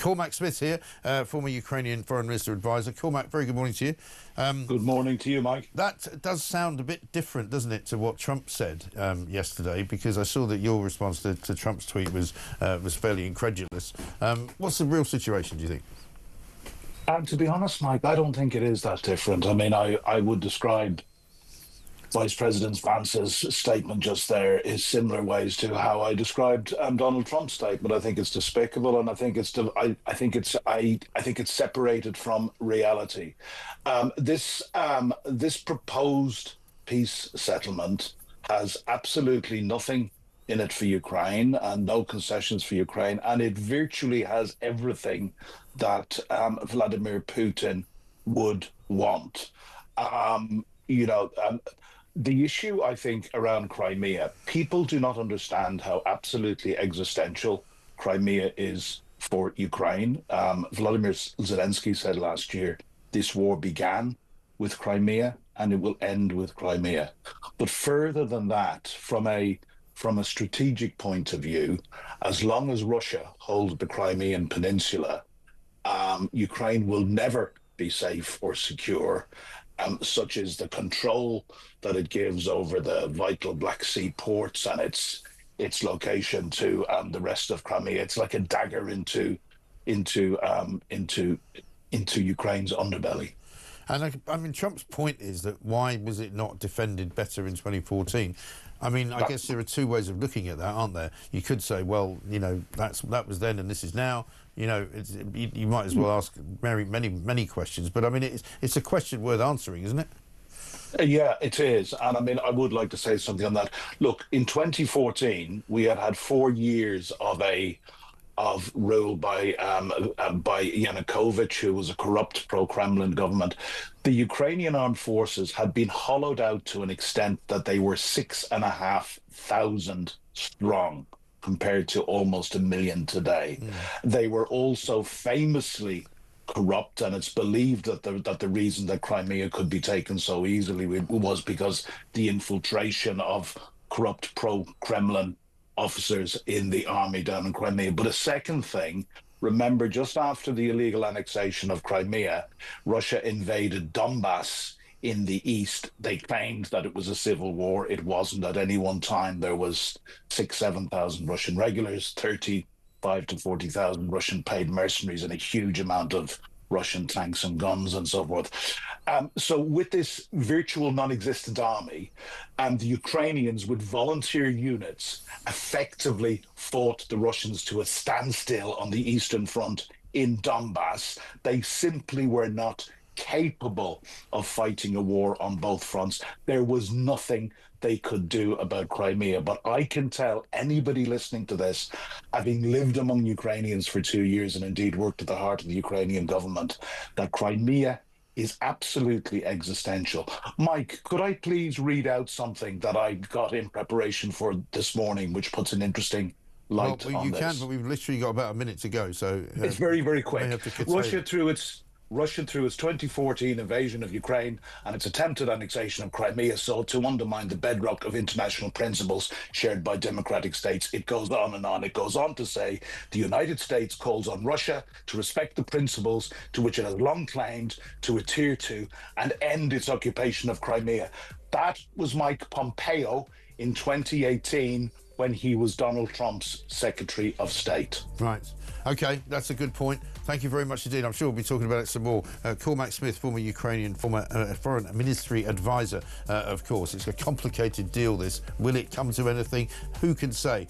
Cormac Smith here, former Ukrainian Foreign Minister Advisor. Cormac, very good morning to you. Good morning to you, Mike. That does sound a bit different, doesn't it, to what Trump said yesterday? Because I saw that your response to Trump's tweet was fairly incredulous. What's the real situation, do you think? To be honest, Mike, I don't think it is that different. I mean, I would describe Vice President Vance's statement just there in similar ways to how I described Donald Trump's statement. I think it's despicable, and I think it's separated from reality. This proposed peace settlement has absolutely nothing in it for Ukraine and no concessions for Ukraine, and it virtually has everything that Vladimir Putin would want. The issue, I think, around Crimea, people do not understand how absolutely existential Crimea is for Ukraine. Vladimir Zelensky said last year, this war began with Crimea and it will end with Crimea. But further than that, from a strategic point of view, as long as Russia holds the Crimean Peninsula, Ukraine will never be safe or secure. Such as the control that it gives over the vital Black Sea ports and its location to the rest of Crimea. It's like a dagger into Ukraine's underbelly. And I mean, Trump's point is that why was it not defended better in 2014? I mean, I guess there are two ways of looking at that, aren't there? You could say, well, that was then and this is now. You might as well ask many questions. But I mean, it's a question worth answering, isn't it? Yeah, it is. And I mean, I would like to say something on that. Look, in 2014, we had 4 years of rule by Yanukovych, who was a corrupt pro-Kremlin government. The Ukrainian armed forces had been hollowed out to an extent that they were 6,500 strong, compared to almost 1 million today. They were also famously corrupt, and it's believed that the reason that Crimea could be taken so easily was because the infiltration of corrupt pro-Kremlin officers in the army down in Crimea. But a second thing, remember, just after the illegal annexation of Crimea, Russia invaded Donbass in the east. They claimed that it was a civil war. It wasn't. At any one time, there was 7,000 Russian regulars, 35 to 40,000 Russian paid mercenaries, and a huge amount of Russian tanks and guns and so forth. So with this virtual non-existent army, the Ukrainians with volunteer units effectively fought the Russians to a standstill on the Eastern Front in Donbass. They simply were not capable of fighting a war on both fronts. There was nothing they could do about Crimea. But I can tell anybody listening to this, having lived among Ukrainians for 2 years and indeed worked at the heart of the Ukrainian government, that Crimea is absolutely existential. Mike, could I please read out something that I got in preparation for this morning, which puts an interesting light on this? You can, but we've literally got about a minute to go. So it's very, very quick. Russia, through its 2014 invasion of Ukraine and its attempted annexation of Crimea, sought to undermine the bedrock of international principles shared by democratic states. It goes on and on. It goes on to say the United States calls on Russia to respect the principles to which it has long claimed to adhere to and end its occupation of Crimea. That was Mike Pompeo in 2018 when he was Donald Trump's Secretary of State. Right. OK, that's a good point. Thank you very much indeed. I'm sure we'll be talking about it some more. Cormac Smith, former Ukrainian, former Foreign Ministry Advisor, of course. It's a complicated deal, this. Will it come to anything? Who can say?